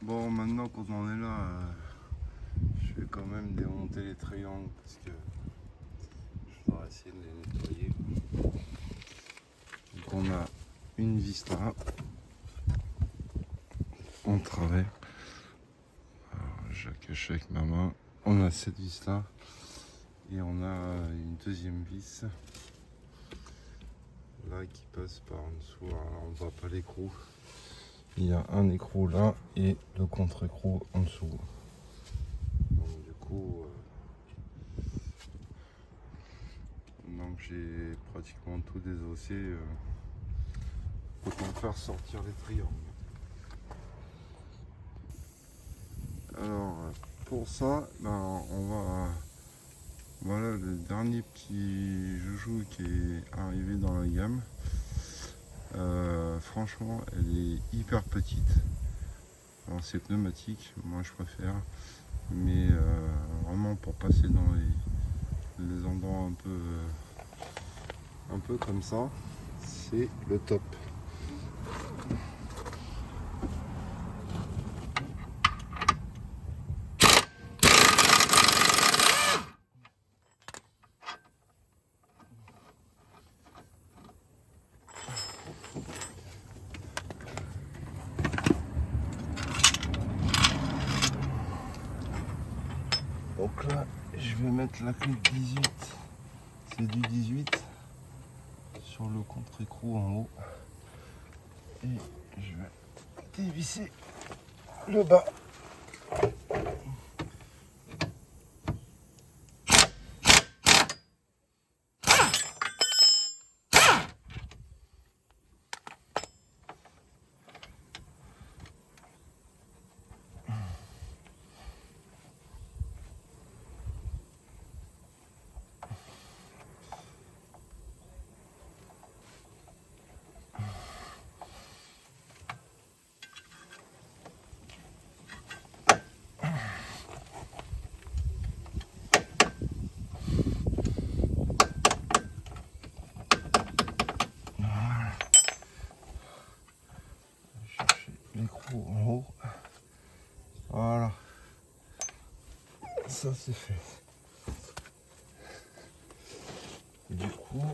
Bon, maintenant qu'on en est là, je vais quand même démonter les triangles parce que je dois essayer de les nettoyer. Donc on a une vis là, en travers. Alors, je la cache avec ma main. On a cette vis là et on a une deuxième vis là qui passe par en dessous. Alors on ne voit pas l'écrou. Il y a un écrou là et le contre-écrou en dessous. Donc du coup, donc j'ai pratiquement tout désossé. Autant faire sortir les triangles. Alors pour ça, ben, on va. Voilà le dernier petit joujou qui est arrivé dans la gamme. Franchement, elle est hyper petite. Alors c'est pneumatique, moi je préfère, mais vraiment pour passer dans les endroits un peu comme ça, c'est le top. Donc là, je vais mettre la clé de 18, c'est du 18 sur le contre-écrou en haut. Et je vais dévisser le bas. L'écrou en haut. Voilà. Ça c'est fait. Du coup,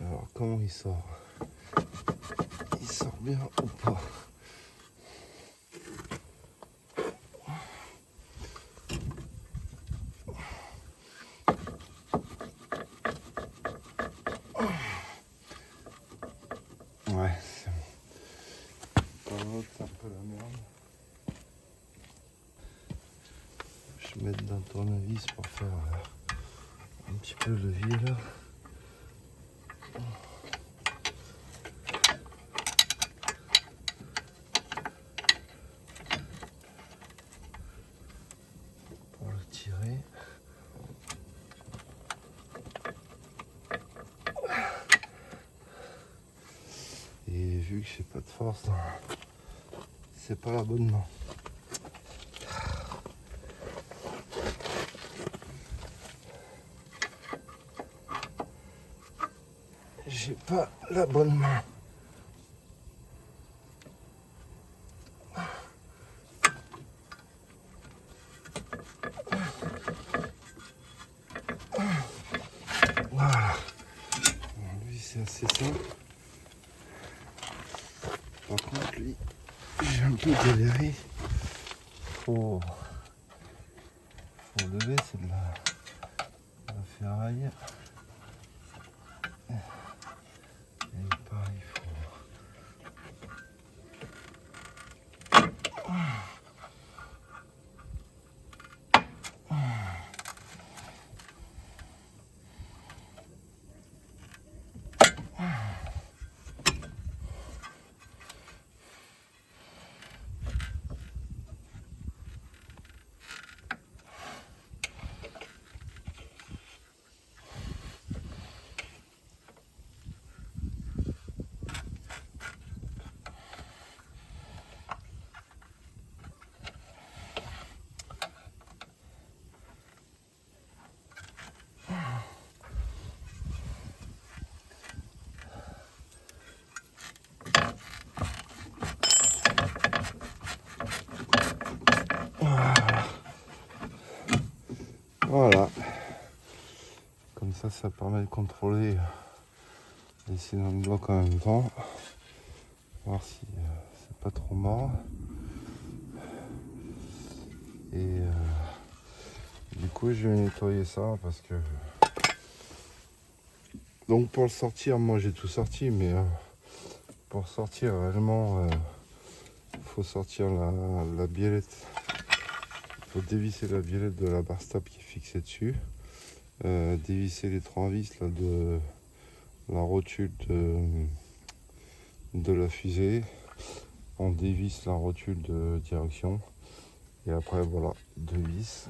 alors comment il sort? Il sort bien ou pas? Ouais, c'est bon. C'est un peu la merde. Je vais mettre d'un tournevis pour faire un petit peu le levier là. Pour le tirer. Et vu que j'ai pas de force, c'est pas la bonne main. J'ai pas la bonne main. Voilà. Bon, lui c'est assez simple. Par contre lui, j'ai un peu galéré. Faut lever, c'est de la ferraille. Et pareil, il faut. après ça permet de contrôler les cylindres blocs en même temps. Voir si c'est pas trop mort. Et du coup je vais nettoyer ça parce que donc pour le sortir, moi j'ai tout sorti, mais pour sortir réellement faut sortir la biellette. Il faut dévisser la biellette de la barre stable qui est fixée dessus, dévisser les 3 vis là, de la rotule de la fusée. On dévisse la rotule de direction et après voilà, 2 vis.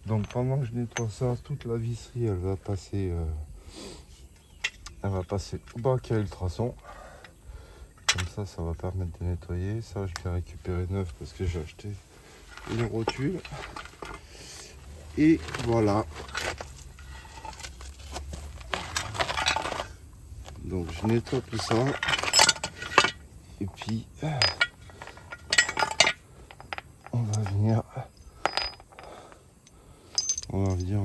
Donc pendant que je nettoie ça, toute la visserie elle va passer au bac à ultrasons. Comme ça va permettre de nettoyer. Ça je l'ai récupéré neuf parce que j'ai acheté une rotule. Et voilà. Donc je nettoie tout ça. Et puis on va venir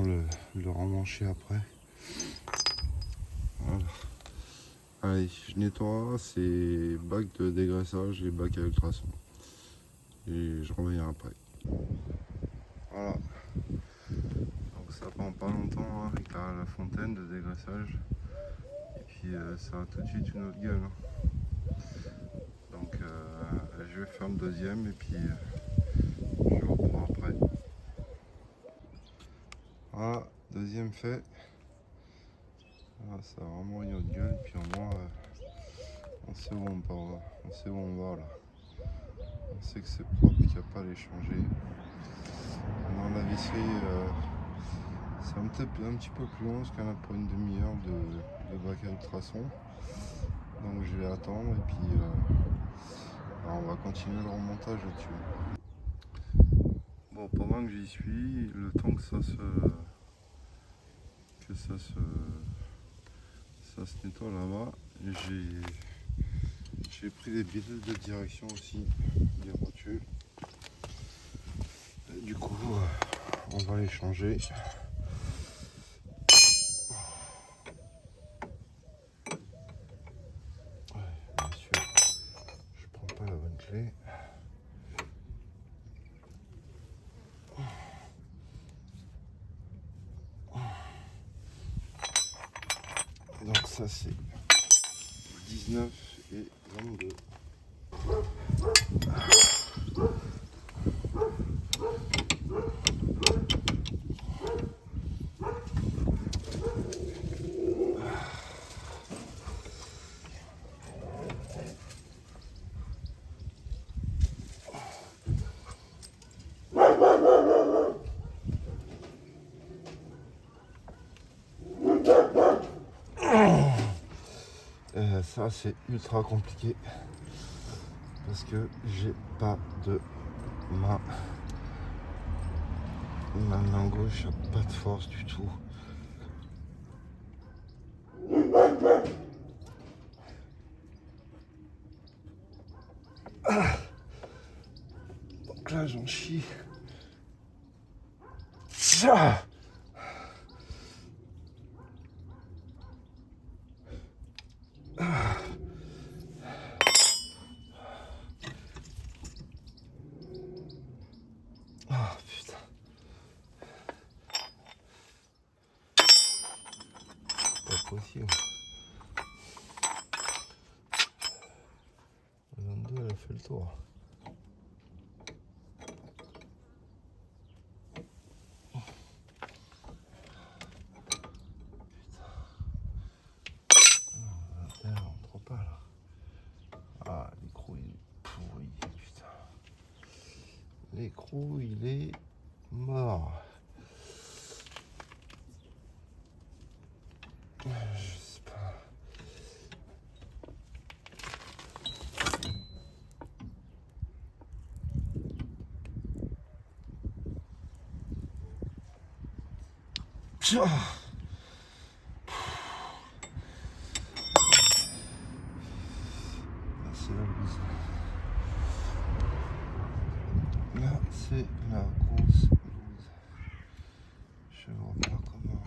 le remmancher après. Voilà. Allez, je nettoie ces bacs de dégraissage et bacs à ultrasons. Et je reviens après. Voilà. Donc ça prend pas longtemps hein, avec la fontaine de dégraissage. Et puis ça a tout de suite une autre gueule. Hein. Donc je vais faire le deuxième et puis je reprends après. Voilà, deuxième fait. Voilà, ça a vraiment une autre gueule. Puis au moins on sait où on sait où on va là. On sait que c'est propre, qu'il n'y a pas à les changer. Dans la visserie, c'est un petit peu plus long, parce qu'il y en a pour une demi-heure de bac à ultrasons. Donc je vais attendre et puis on va continuer le remontage là-dessus. Bon, pendant que j'y suis, le temps que ça se nettoie là-bas, j'ai pris les billets de direction aussi, des rotules. Et du coup, on va les changer. Ouais, bien sûr, je prends pas la bonne clé. Donc ça c'est 19 et 22. Ça c'est ultra compliqué parce que j'ai pas de main. Ma main gauche a pas de force du tout. Donc là j'en chie. Ah, putain. Pas possible. La 22 elle a fait le tour. Ah, l'écrou il est pourri, putain. L'écrou il est mort. Je sais pas. Ah, c'est la blouse. Là, c'est la grosse blouse. Je vais voir comment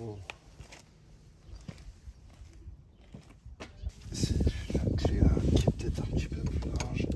faut. C'est la clé là qui est peut-être un petit peu plus large.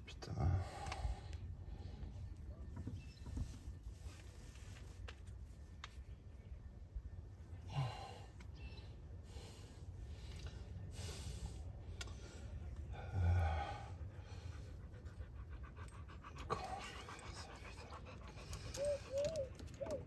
Putain. Comment je vais faire ça,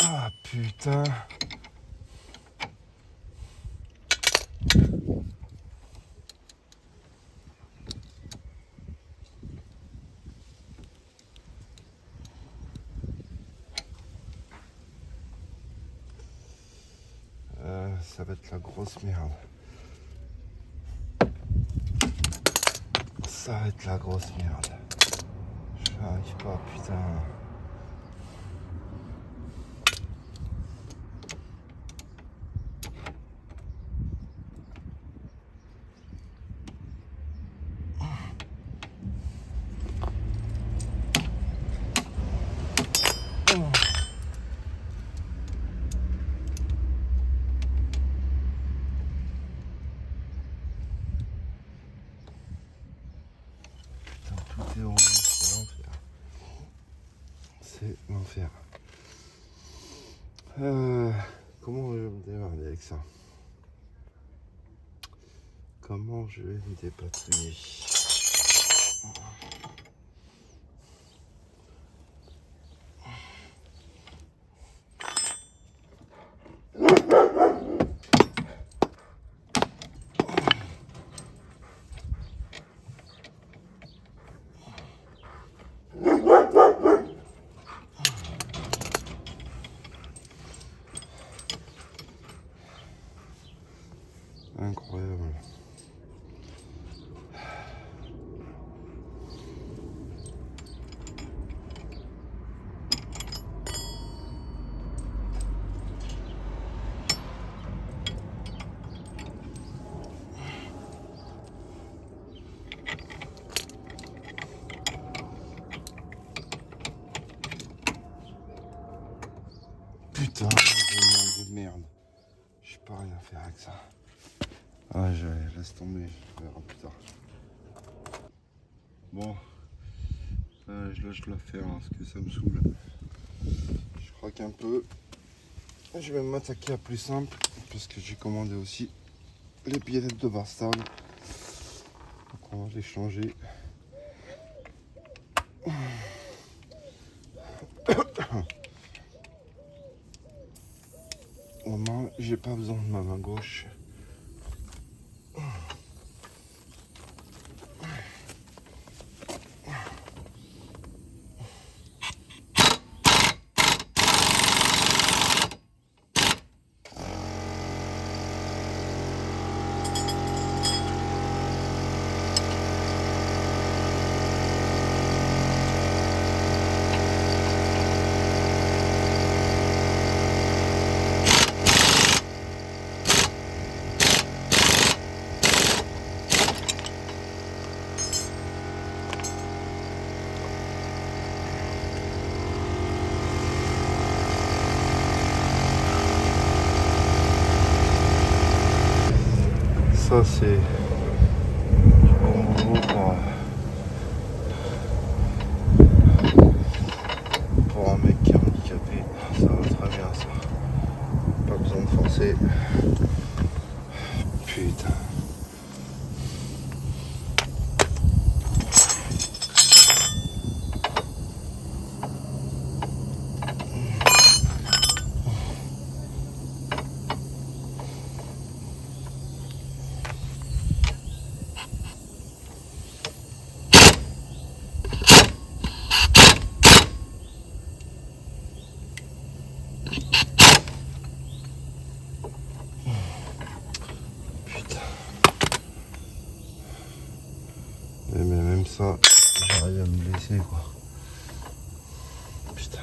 Ah putain. Ça va être la grosse merde. Ça va être la grosse merde. Je n'arrive pas, putain. Tout est rouge, c'est l'enfer. C'est l'enfer. Comment je vais me démerder avec ça? Comment je vais me dépatouiller? Incroyable. Putain, de merde. Je peux rien faire avec ça. Ah, je laisse tomber, je verrai plus tard. Bon, là je dois faire parce que ça me saoule. Je croque un peu. Je vais m'attaquer à plus simple parce que j'ai commandé aussi les piélettes de Bastard. Donc on va les changer. Au moins, j'ai pas besoin de ma main gauche. Ça c'est du bon boulot commencer. Putain. Mais même ça, j'arrive à me blesser quoi. Putain.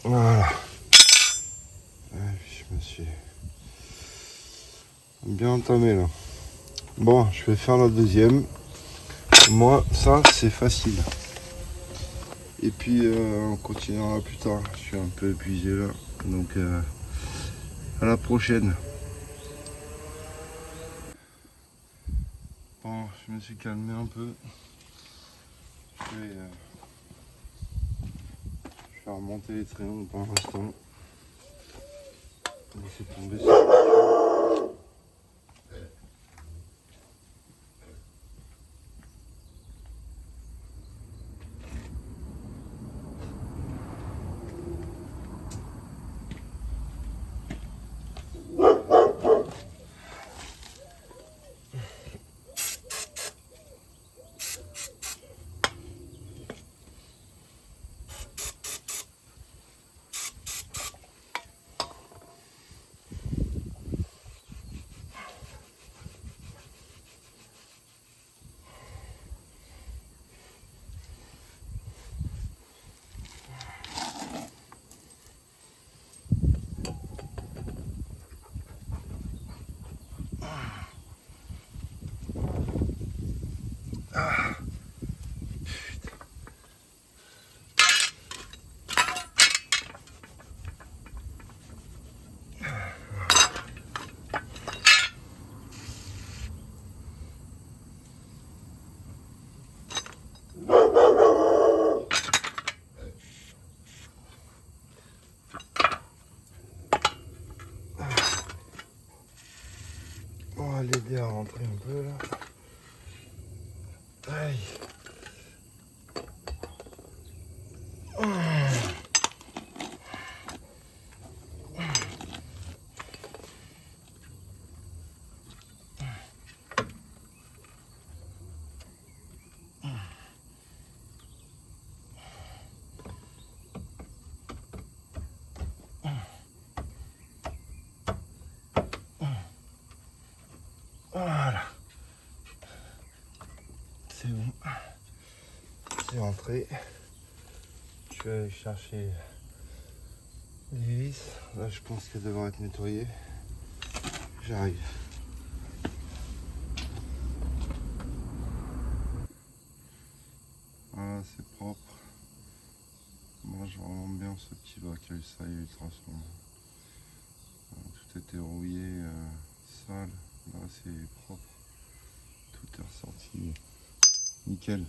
Voilà. Je me suis bien entamé là. Bon, je vais faire la deuxième. Moi, ça c'est facile. Et puis on continuera plus tard. Je suis un peu épuisé là. Donc à la prochaine. Bon, je me suis calmé un peu. Je vais remonter les triangles pour l'instant. Laisser tomber sur la voiture. On va l'aider à rentrer un peu là. Aïe. Voilà. C'est bon. C'est rentré. Je vais aller chercher les vis. Là, je pense qu'elles devraient être nettoyées. J'arrive. Voilà, c'est propre. Moi, je vraiment bien ce petit bac à ça Ultrason. Tout était rouillé, sale. Là, c'est propre. Tout est ressorti. Nickel.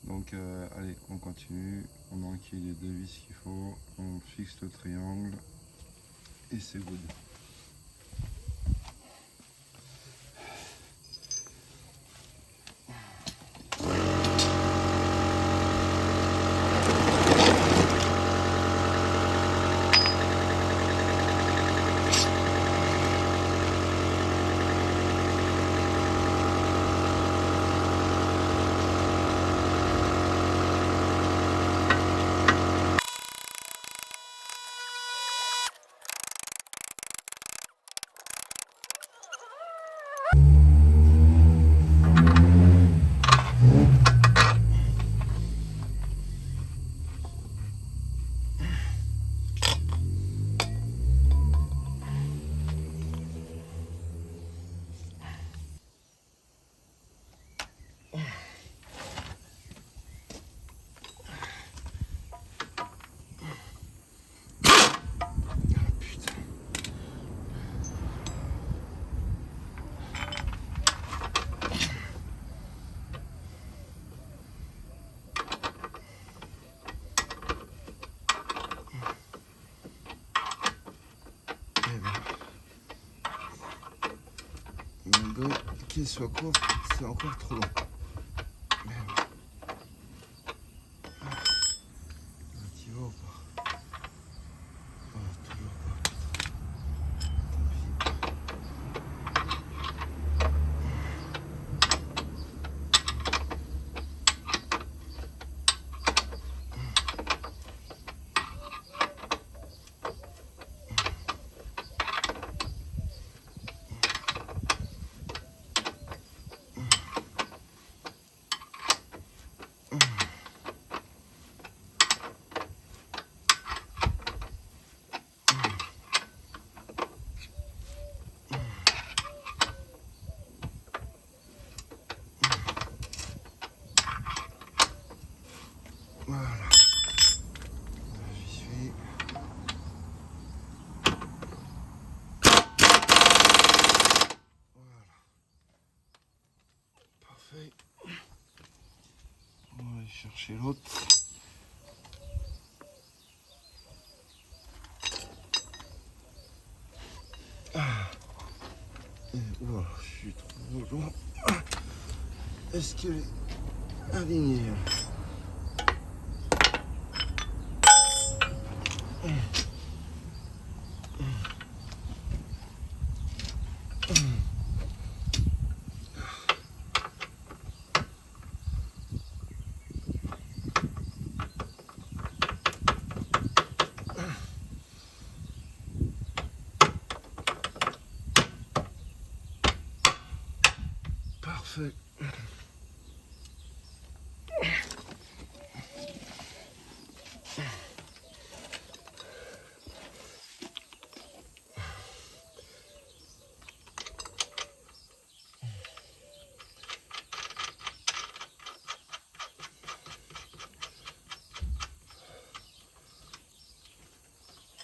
Donc, allez, on continue. On enquille les deux vis qu'il faut. On fixe le triangle. Et c'est good. qu'elle soit courte, c'est encore trop long. Mais bon. Tu vas ou pas? Toujours pas. Voilà. J'y suis. Voilà. Parfait. On va aller chercher l'autre. Voilà, je suis trop loin. Est-ce qu'elle est alignée? Parfait.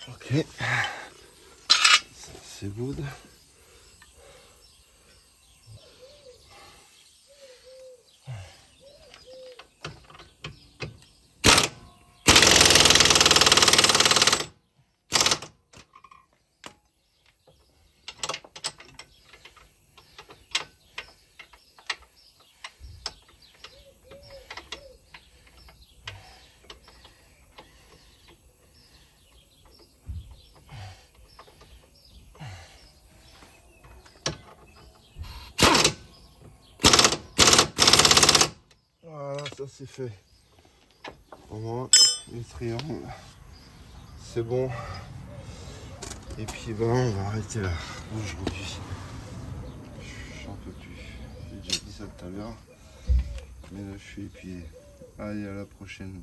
Ok, ça c'est good. Voilà, ça c'est fait. Au moins, les triangles, c'est bon. Et puis ben, on va arrêter là aujourd'hui. J'en peux plus. J'ai déjà dit ça tout à l'heure. Mais là, je suis épuisé. Allez, à la prochaine.